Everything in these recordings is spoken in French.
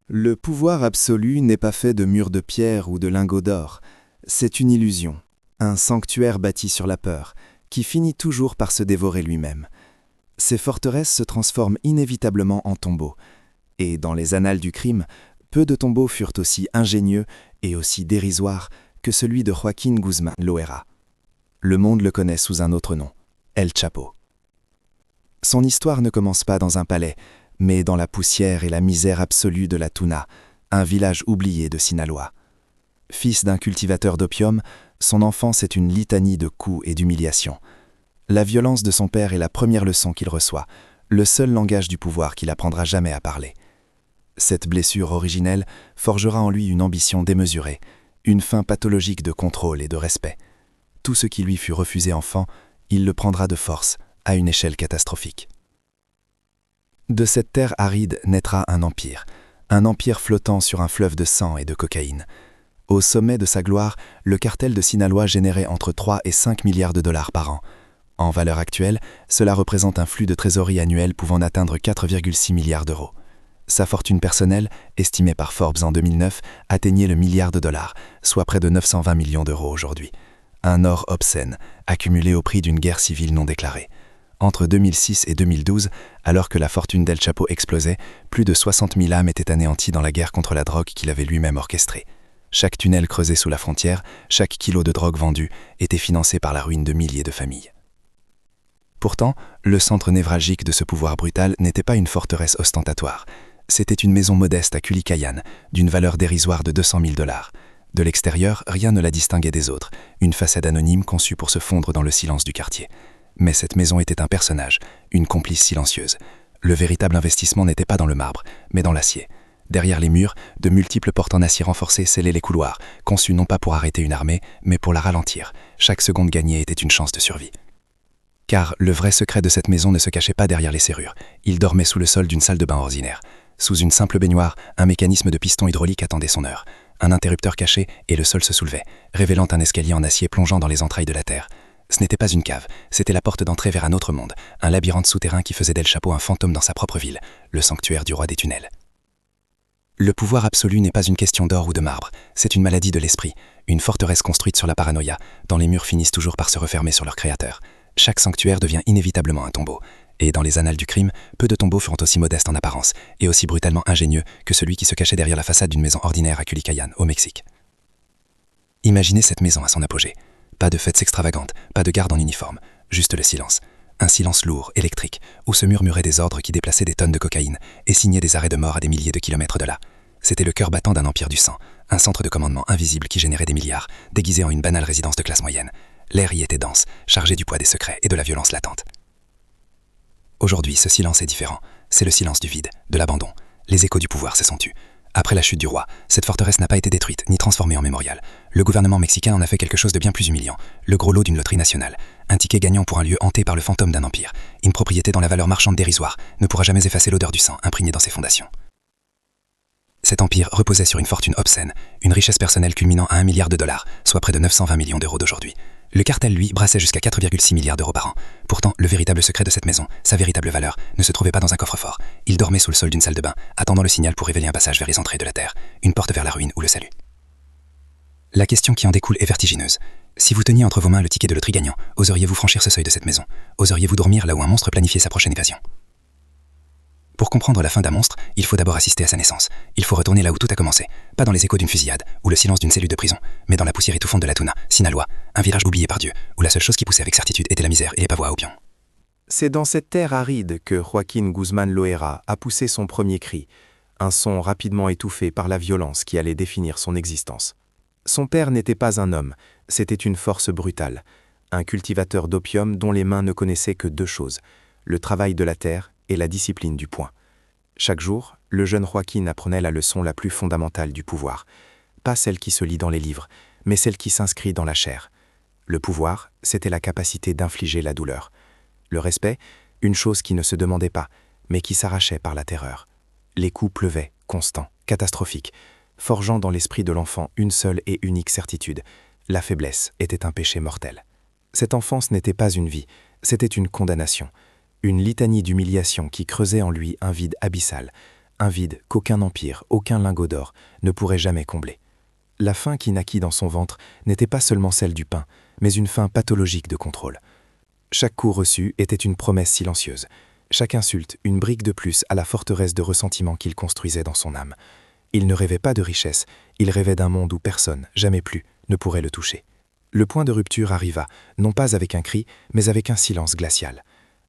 Le pouvoir absolu n'est pas fait de murs de pierre ou de lingots d'or. C'est une illusion, un sanctuaire bâti sur la peur, qui finit toujours par se dévorer lui-même. Ces forteresses se transforment inévitablement en tombeaux. Et dans les annales du crime, peu de tombeaux furent aussi ingénieux et aussi dérisoires que celui de Joaquín Guzmán Loera. Le monde le connaît sous un autre nom, El Chapo. Son histoire ne commence pas dans un palais, mais dans la poussière et la misère absolue de la Tuna, un village oublié de Sinaloa. Fils d'un cultivateur d'opium, son enfance est une litanie de coups et d'humiliations. La violence de son père est la première leçon qu'il reçoit, le seul langage du pouvoir qu'il apprendra jamais à parler. Cette blessure originelle forgera en lui une ambition démesurée, une faim pathologique de contrôle et de respect. Tout ce qui lui fut refusé enfant, il le prendra de force, à une échelle catastrophique. De cette terre aride naîtra un empire flottant sur un fleuve de sang et de cocaïne. Au sommet de sa gloire, le cartel de Sinaloa générait entre 3 et 5 milliards de dollars par an. En valeur actuelle, cela représente un flux de trésorerie annuel pouvant atteindre 4,6 milliards d'euros. Sa fortune personnelle, estimée par Forbes en 2009, atteignait le milliard de dollars, soit près de 920 millions d'euros aujourd'hui. Un or obscène, accumulé au prix d'une guerre civile non déclarée. Entre 2006 et 2012, alors que la fortune d'El Chapo explosait, plus de 60 000 âmes étaient anéanties dans la guerre contre la drogue qu'il avait lui-même orchestrée. Chaque tunnel creusé sous la frontière, chaque kilo de drogue vendu, était financé par la ruine de milliers de familles. Pourtant, le centre névralgique de ce pouvoir brutal n'était pas une forteresse ostentatoire. C'était une maison modeste à Culiacán, d'une valeur dérisoire de 200 000 dollars. De l'extérieur, rien ne la distinguait des autres, une façade anonyme conçue pour se fondre dans le silence du quartier. Mais cette maison était un personnage, une complice silencieuse. Le véritable investissement n'était pas dans le marbre, mais dans l'acier. Derrière les murs, de multiples portes en acier renforcé scellaient les couloirs, conçus non pas pour arrêter une armée, mais pour la ralentir. Chaque seconde gagnée était une chance de survie. Car le vrai secret de cette maison ne se cachait pas derrière les serrures. Il dormait sous le sol d'une salle de bain ordinaire. Sous une simple baignoire, un mécanisme de piston hydraulique attendait son heure. Un interrupteur caché et le sol se soulevait, révélant un escalier en acier plongeant dans les entrailles de la terre. Ce n'était pas une cave, c'était la porte d'entrée vers un autre monde, un labyrinthe souterrain qui faisait d'El Chapo un fantôme dans sa propre ville, le sanctuaire du roi des tunnels. Le pouvoir absolu n'est pas une question d'or ou de marbre, c'est une maladie de l'esprit, une forteresse construite sur la paranoïa, dont les murs finissent toujours par se refermer sur leur créateur. Chaque sanctuaire devient inévitablement un tombeau. Et dans les annales du crime, peu de tombeaux furent aussi modestes en apparence et aussi brutalement ingénieux que celui qui se cachait derrière la façade d'une maison ordinaire à Culiacán, au Mexique. Imaginez cette maison à son apogée. Pas de fêtes extravagantes, pas de garde en uniforme, juste le silence. Un silence lourd, électrique, où se murmuraient des ordres qui déplaçaient des tonnes de cocaïne et signaient des arrêts de mort à des milliers de kilomètres de là. C'était le cœur battant d'un empire du sang, un centre de commandement invisible qui générait des milliards, déguisé en une banale résidence de classe moyenne. L'air y était dense, chargé du poids des secrets et de la violence latente. Aujourd'hui, ce silence est différent. C'est le silence du vide, de l'abandon. Les échos du pouvoir se sont tus. Après la chute du roi, cette forteresse n'a pas été détruite ni transformée en mémorial. Le gouvernement mexicain en a fait quelque chose de bien plus humiliant. Le gros lot d'une loterie nationale. Un ticket gagnant pour un lieu hanté par le fantôme d'un empire. Une propriété dont la valeur marchande dérisoire ne pourra jamais effacer l'odeur du sang imprégnée dans ses fondations. Cet empire reposait sur une fortune obscène, une richesse personnelle culminant à 1 milliard de dollars, soit près de 920 millions d'euros d'aujourd'hui. Le cartel, lui, brassait jusqu'à 4,6 milliards d'euros par an. Pourtant, le véritable secret de cette maison, sa véritable valeur, ne se trouvait pas dans un coffre-fort. Il dormait sous le sol d'une salle de bain, attendant le signal pour révéler un passage vers les entrées de la terre, une porte vers la ruine ou le salut. La question qui en découle est vertigineuse. Si vous teniez entre vos mains le ticket de loterie gagnant, oseriez-vous franchir ce seuil de cette maison? Oseriez-vous dormir là où un monstre planifiait sa prochaine évasion? Pour comprendre la fin d'un monstre, il faut d'abord assister à sa naissance. Il faut retourner là où tout a commencé, pas dans les échos d'une fusillade ou le silence d'une cellule de prison, mais dans la poussière étouffante de la Tuna, Sinaloa, un village oublié par Dieu, où la seule chose qui poussait avec certitude était la misère et les pavois à opium. C'est dans cette terre aride que Joaquín Guzmán Loera a poussé son premier cri, un son rapidement étouffé par la violence qui allait définir son existence. Son père n'était pas un homme, c'était une force brutale, un cultivateur d'opium dont les mains ne connaissaient que deux choses, le travail de la terre et la discipline du poing. Chaque jour, le jeune Joaquín apprenait la leçon la plus fondamentale du pouvoir, pas celle qui se lit dans les livres, mais celle qui s'inscrit dans la chair. Le pouvoir, c'était la capacité d'infliger la douleur. Le respect, une chose qui ne se demandait pas, mais qui s'arrachait par la terreur. Les coups pleuvaient, constants, catastrophiques, forgeant dans l'esprit de l'enfant une seule et unique certitude. La faiblesse était un péché mortel. Cette enfance n'était pas une vie, c'était une condamnation. Une litanie d'humiliation qui creusait en lui un vide abyssal, un vide qu'aucun empire, aucun lingot d'or ne pourrait jamais combler. La faim qui naquit dans son ventre n'était pas seulement celle du pain, mais une faim pathologique de contrôle. Chaque coup reçu était une promesse silencieuse, chaque insulte une brique de plus à la forteresse de ressentiment qu'il construisait dans son âme. Il ne rêvait pas de richesse, il rêvait d'un monde où personne, jamais plus, ne pourrait le toucher. Le point de rupture arriva, non pas avec un cri, mais avec un silence glacial.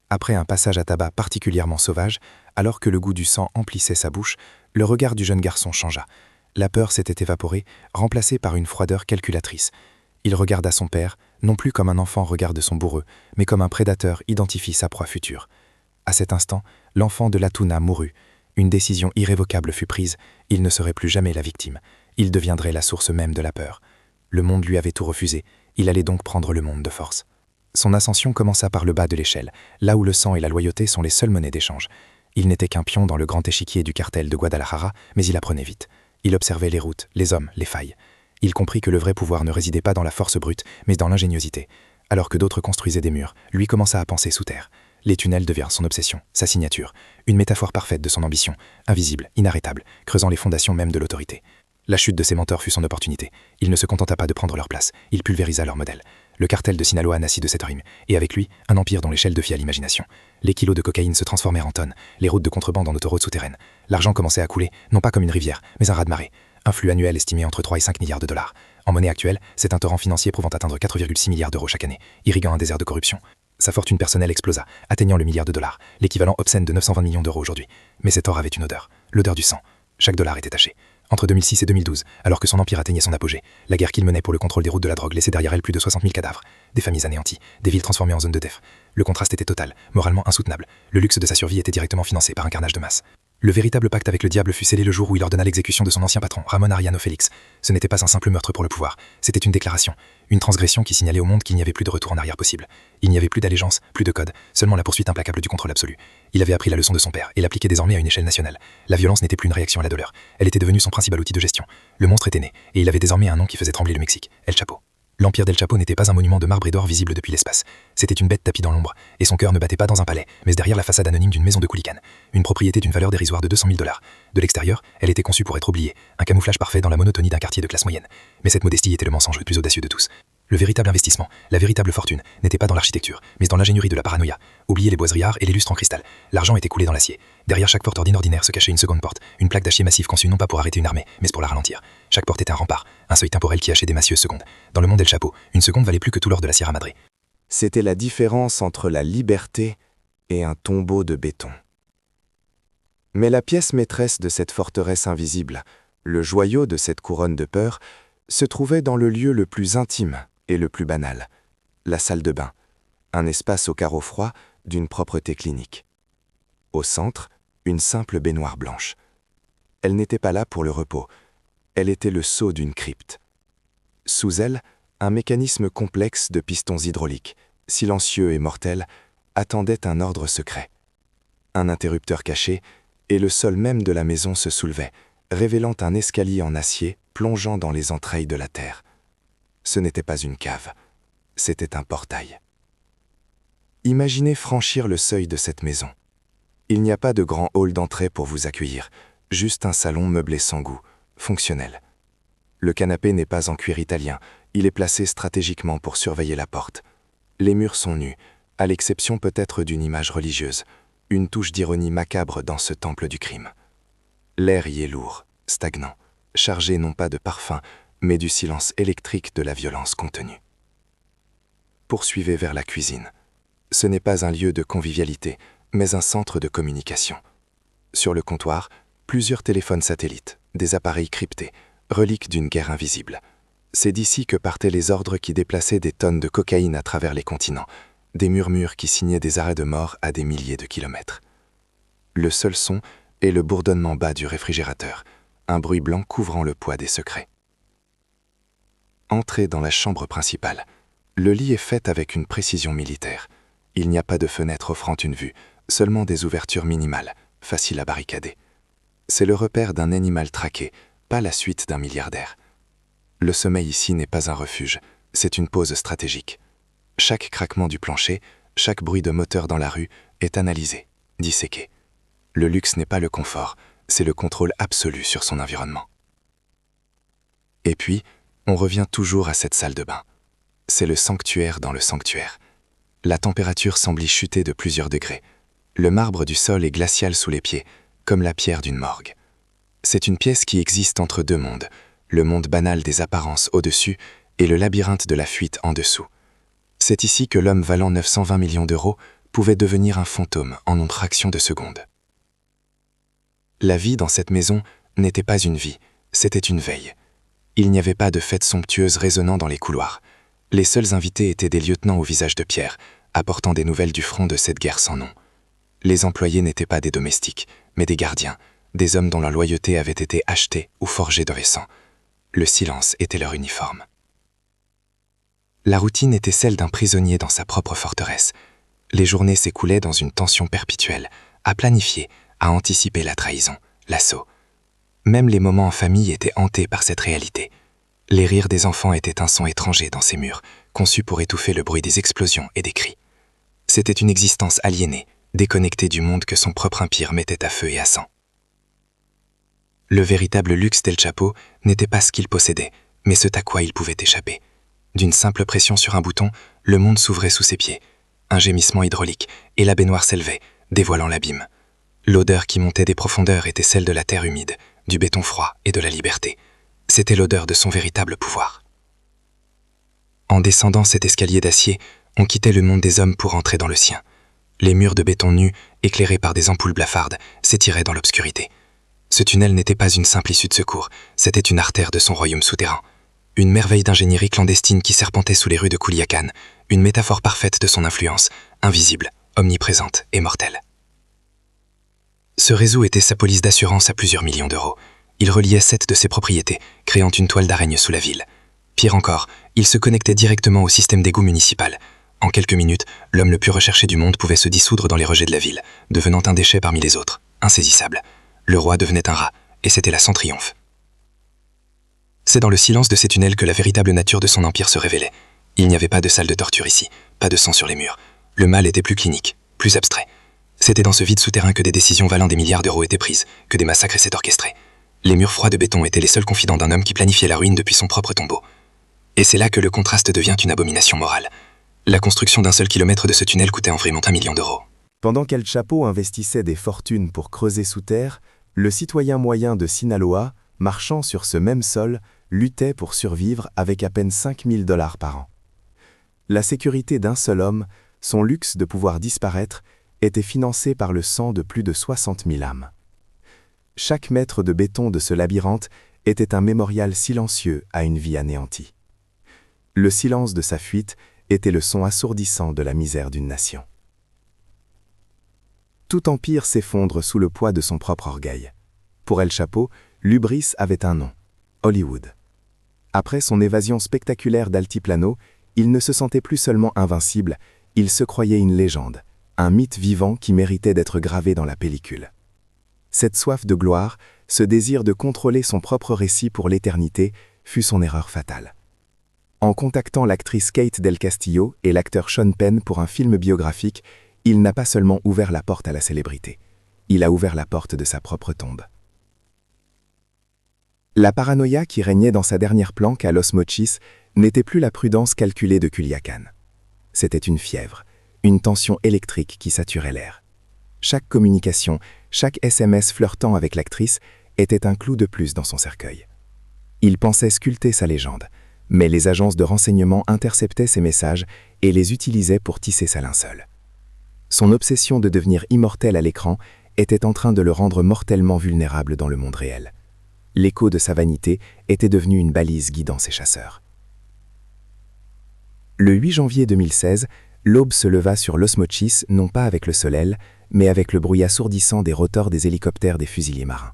Après un passage à tabac particulièrement sauvage, alors que le goût du sang emplissait sa bouche, le regard du jeune garçon changea. La peur s'était évaporée, remplacée par une froideur calculatrice. Il regarda son père, non plus comme un enfant regarde son bourreau, mais comme un prédateur identifie sa proie future. À cet instant, l'enfant de l'Atuna mourut. Une décision irrévocable fut prise, il ne serait plus jamais la victime. Il deviendrait la source même de la peur. Le monde lui avait tout refusé, il allait donc prendre le monde de force. Son ascension commença par le bas de l'échelle, là où le sang et la loyauté sont les seules monnaies d'échange. Il n'était qu'un pion dans le grand échiquier du cartel de Guadalajara, mais il apprenait vite. Il observait les routes, les hommes, les failles. Il comprit que le vrai pouvoir ne résidait pas dans la force brute, mais dans l'ingéniosité. Alors que d'autres construisaient des murs, lui commença à penser sous terre. Les tunnels devinrent son obsession, sa signature, une métaphore parfaite de son ambition, invisible, inarrêtable, creusant les fondations même de l'autorité. La chute de ses mentors fut son opportunité. Il ne se contenta pas de prendre leur place, il pulvérisa leur modèle. Le cartel de Sinaloa naquit de cette rime, et avec lui, un empire dont l'échelle defia l'imagination. Les kilos de cocaïne se transformèrent en tonnes, les routes de contrebande en autoroutes souterraines. L'argent commençait à couler, non pas comme une rivière, mais un raz-de-marée. Un flux annuel estimé entre 3 et 5 milliards de dollars. En monnaie actuelle, c'est un torrent financier pouvant atteindre 4,6 milliards d'euros chaque année, irriguant un désert de corruption. Sa fortune personnelle explosa, atteignant le milliard de dollars, l'équivalent obscène de 920 millions d'euros aujourd'hui. Mais cet or avait une odeur, l'odeur du sang. Chaque dollar était taché. Entre 2006 et 2012, alors que son empire atteignait son apogée, la guerre qu'il menait pour le contrôle des routes de la drogue laissait derrière elle plus de 60 000 cadavres, des familles anéanties, des villes transformées en zones de def. Le contraste était total, moralement insoutenable. Le luxe de sa survie était directement financé par un carnage de masse. Le véritable pacte avec le diable fut scellé le jour où il ordonna l'exécution de son ancien patron, Ramon Ariano Félix. Ce n'était pas un simple meurtre pour le pouvoir, c'était une déclaration, une transgression qui signalait au monde qu'il n'y avait plus de retour en arrière possible. Il n'y avait plus d'allégeance, plus de code, seulement la poursuite implacable du contrôle absolu. Il avait appris la leçon de son père et l'appliquait désormais à une échelle nationale. La violence n'était plus une réaction à la douleur, elle était devenue son principal outil de gestion. Le monstre était né, et il avait désormais un nom qui faisait trembler le Mexique, El Chapo. L'empire d'El Chapo n'était pas un monument de marbre et d'or visible depuis l'espace. C'était une bête tapie dans l'ombre, et son cœur ne battait pas dans un palais, mais derrière la façade anonyme d'une maison de Culican. Une propriété d'une valeur dérisoire de 200 000 dollars. De l'extérieur, elle était conçue pour être oubliée, un camouflage parfait dans la monotonie d'un quartier de classe moyenne. Mais cette modestie était le mensonge le plus audacieux de tous. Le véritable investissement, la véritable fortune, n'était pas dans l'architecture, mais dans l'ingénierie de la paranoïa. Oubliez les boiseries et les lustres en cristal. L'argent était coulé dans l'acier. Derrière chaque porte ordinaire se cachait une seconde porte, une plaque d'acier massif conçue non pas pour arrêter une armée, mais pour la ralentir. Chaque porte était un rempart, un seuil temporel qui hachait des massieuses secondes. Dans le monde El Chapo, une seconde valait plus que tout l'or de la Sierra Madre. C'était la différence entre la liberté et un tombeau de béton. Mais la pièce maîtresse de cette forteresse invisible, le joyau de cette couronne de peur, se trouvait dans le lieu le plus intime et le plus banal, la salle de bain, un espace aux carreaux froids d'une propreté clinique. Au centre, une simple baignoire blanche. Elle n'était pas là pour le repos, elle était le sceau d'une crypte. Sous elle, un mécanisme complexe de pistons hydrauliques, silencieux et mortel, attendait un ordre secret. Un interrupteur caché, et le sol même de la maison se soulevait, révélant un escalier en acier plongeant dans les entrailles de la terre. Ce n'était pas une cave, c'était un portail. Imaginez franchir le seuil de cette maison. Il n'y a pas de grand hall d'entrée pour vous accueillir, juste un salon meublé sans goût, fonctionnel. Le canapé n'est pas en cuir italien, il est placé stratégiquement pour surveiller la porte. Les murs sont nus, à l'exception peut-être d'une image religieuse, une touche d'ironie macabre dans ce temple du crime. L'air y est lourd, stagnant, chargé non pas de parfum, mais du silence électrique de la violence contenue. Poursuivez vers la cuisine. Ce n'est pas un lieu de convivialité, mais un centre de communication. Sur le comptoir, plusieurs téléphones satellites, des appareils cryptés, reliques d'une guerre invisible. C'est d'ici que partaient les ordres qui déplaçaient des tonnes de cocaïne à travers les continents, des murmures qui signaient des arrêts de mort à des milliers de kilomètres. Le seul son est le bourdonnement bas du réfrigérateur, un bruit blanc couvrant le poids des secrets. Entrez dans la chambre principale. Le lit est fait avec une précision militaire. Il n'y a pas de fenêtre offrant une vue, seulement des ouvertures minimales, faciles à barricader. C'est le repère d'un animal traqué, pas la suite d'un milliardaire. Le sommeil ici n'est pas un refuge, c'est une pause stratégique. Chaque craquement du plancher, chaque bruit de moteur dans la rue est analysé, disséqué. Le luxe n'est pas le confort, c'est le contrôle absolu sur son environnement. Et puis, on revient toujours à cette salle de bain. C'est le sanctuaire dans le sanctuaire. La température semble y chuter de plusieurs degrés. Le marbre du sol est glacial sous les pieds, comme la pierre d'une morgue. C'est une pièce qui existe entre deux mondes, le monde banal des apparences au-dessus et le labyrinthe de la fuite en dessous. C'est ici que l'homme valant 920 millions d'euros pouvait devenir un fantôme en une fraction de seconde. La vie dans cette maison n'était pas une vie, c'était une veille. Il n'y avait pas de fête somptueuse résonnant dans les couloirs. Les seuls invités étaient des lieutenants au visage de pierre, apportant des nouvelles du front de cette guerre sans nom. Les employés n'étaient pas des domestiques, mais des gardiens, des hommes dont la loyauté avait été achetée ou forgée de sang. Le silence était leur uniforme. La routine était celle d'un prisonnier dans sa propre forteresse. Les journées s'écoulaient dans une tension perpétuelle, à planifier, à anticiper la trahison, l'assaut. Même les moments en famille étaient hantés par cette réalité. Les rires des enfants étaient un son étranger dans ces murs, conçus pour étouffer le bruit des explosions et des cris. C'était une existence aliénée, déconnectée du monde que son propre empire mettait à feu et à sang. Le véritable luxe d'El Chapo n'était pas ce qu'il possédait, mais ce à quoi il pouvait échapper. D'une simple pression sur un bouton, le monde s'ouvrait sous ses pieds. Un gémissement hydraulique, et la baignoire s'élevait, dévoilant l'abîme. L'odeur qui montait des profondeurs était celle de la terre humide, du béton froid et de la liberté. C'était l'odeur de son véritable pouvoir. En descendant cet escalier d'acier, on quittait le monde des hommes pour entrer dans le sien. Les murs de béton nus, éclairés par des ampoules blafardes, s'étiraient dans l'obscurité. Ce tunnel n'était pas une simple issue de secours, c'était une artère de son royaume souterrain. Une merveille d'ingénierie clandestine qui serpentait sous les rues de Culiacán, une métaphore parfaite de son influence, invisible, omniprésente et mortelle. Ce réseau était sa police d'assurance à plusieurs millions d'euros. Il reliait 7 de ses propriétés, créant une toile d'araignée sous la ville. Pire encore, il se connectait directement au système d'égout municipal. En quelques minutes, l'homme le plus recherché du monde pouvait se dissoudre dans les rejets de la ville, devenant un déchet parmi les autres, insaisissable. Le roi devenait un rat, et c'était là son triomphe. C'est dans le silence de ces tunnels que la véritable nature de son empire se révélait. Il n'y avait pas de salle de torture ici, pas de sang sur les murs. Le mal était plus clinique, plus abstrait. C'était dans ce vide souterrain que des décisions valant des milliards d'euros étaient prises, que des massacres essaient orchestrés. Les murs froids de béton étaient les seuls confidents d'un homme qui planifiait la ruine depuis son propre tombeau. Et c'est là que le contraste devient une abomination morale. La construction d'un seul kilomètre de ce tunnel coûtait environ 1 million d'euros. Pendant qu'El Chapo investissait des fortunes pour creuser sous terre, le citoyen moyen de Sinaloa, marchant sur ce même sol, luttait pour survivre avec à peine 5 000 $ par an. La sécurité d'un seul homme, son luxe de pouvoir disparaître, était financé par le sang de plus de 60 000 âmes. Chaque mètre de béton de ce labyrinthe était un mémorial silencieux à une vie anéantie. Le silence de sa fuite était le son assourdissant de la misère d'une nation. Tout empire s'effondre sous le poids de son propre orgueil. Pour El Chapo, l'hubris avait un nom, Hollywood. Après son évasion spectaculaire d'Altiplano, il ne se sentait plus seulement invincible, il se croyait une légende, un mythe vivant qui méritait d'être gravé dans la pellicule. Cette soif de gloire, ce désir de contrôler son propre récit pour l'éternité, fut son erreur fatale. En contactant l'actrice Kate Del Castillo et l'acteur Sean Penn pour un film biographique, il n'a pas seulement ouvert la porte à la célébrité, il a ouvert la porte de sa propre tombe. La paranoïa qui régnait dans sa dernière planque à Los Mochis n'était plus la prudence calculée de Culiacán. C'était une fièvre, une tension électrique qui saturait l'air. Chaque communication, chaque SMS flirtant avec l'actrice était un clou de plus dans son cercueil. Il pensait sculpter sa légende, mais les agences de renseignement interceptaient ses messages et les utilisaient pour tisser sa linceul. Son obsession de devenir immortel à l'écran était en train de le rendre mortellement vulnérable dans le monde réel. L'écho de sa vanité était devenu une balise guidant ses chasseurs. Le 8 janvier 2016, l'aube se leva sur Los Mochis non pas avec le soleil, mais avec le bruit assourdissant des rotors des hélicoptères des fusiliers marins.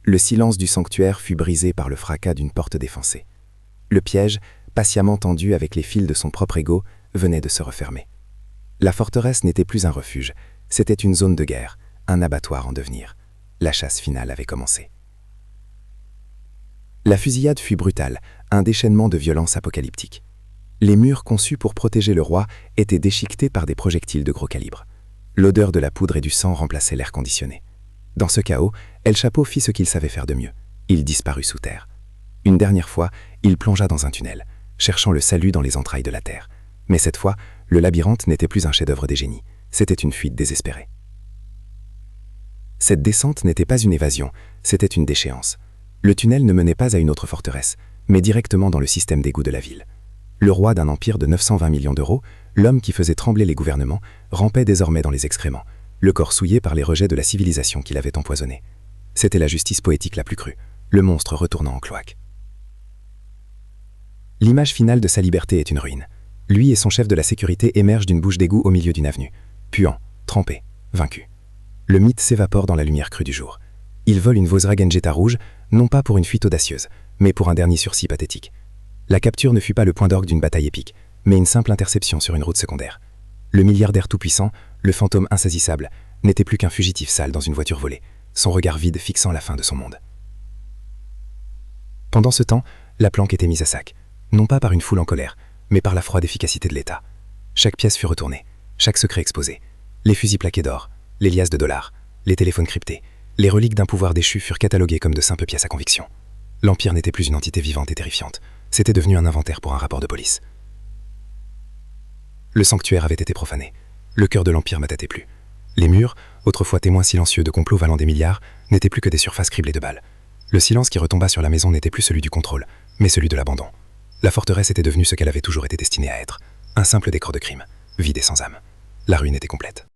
Le silence du sanctuaire fut brisé par le fracas d'une porte défoncée. Le piège, patiemment tendu avec les fils de son propre ego, venait de se refermer. La forteresse n'était plus un refuge, c'était une zone de guerre, un abattoir en devenir. La chasse finale avait commencé. La fusillade fut brutale, un déchaînement de violence apocalyptique. Les murs conçus pour protéger le roi étaient déchiquetés par des projectiles de gros calibre. L'odeur de la poudre et du sang remplaçait l'air conditionné. Dans ce chaos, El Chapo fit ce qu'il savait faire de mieux. Il disparut sous terre. Une dernière fois, il plongea dans un tunnel, cherchant le salut dans les entrailles de la terre. Mais cette fois, le labyrinthe n'était plus un chef-d'œuvre des génies, c'était une fuite désespérée. Cette descente n'était pas une évasion, c'était une déchéance. Le tunnel ne menait pas à une autre forteresse, mais directement dans le système d'égout de la ville. Le roi d'un empire de 920 millions d'euros, l'homme qui faisait trembler les gouvernements, rampait désormais dans les excréments, le corps souillé par les rejets de la civilisation qui l'avait empoisonné. C'était la justice poétique la plus crue, le monstre retournant en cloaque. L'image finale de sa liberté est une ruine. Lui et son chef de la sécurité émergent d'une bouche d'égout au milieu d'une avenue, puant, trempés, vaincus. Le mythe s'évapore dans la lumière crue du jour. Il vole une Volkswagen Jetta rouge, non pas pour une fuite audacieuse, mais pour un dernier sursis pathétique. La capture ne fut pas le point d'orgue d'une bataille épique, mais une simple interception sur une route secondaire. Le milliardaire tout-puissant, le fantôme insaisissable, n'était plus qu'un fugitif sale dans une voiture volée, son regard vide fixant la fin de son monde. Pendant ce temps, la planque était mise à sac, non pas par une foule en colère, mais par la froide efficacité de l'État. Chaque pièce fut retournée, chaque secret exposé. Les fusils plaqués d'or, les liasses de dollars, les téléphones cryptés, les reliques d'un pouvoir déchu furent cataloguées comme de simples pièces à conviction. L'Empire n'était plus une entité vivante et terrifiante, c'était devenu un inventaire pour un rapport de police. Le sanctuaire avait été profané. Le cœur de l'Empire m'attâtait plus. Les murs, autrefois témoins silencieux de complots valant des milliards, n'étaient plus que des surfaces criblées de balles. Le silence qui retomba sur la maison n'était plus celui du contrôle, mais celui de l'abandon. La forteresse était devenue ce qu'elle avait toujours été destinée à être, un simple décor de crime, vide et sans âme. La ruine était complète.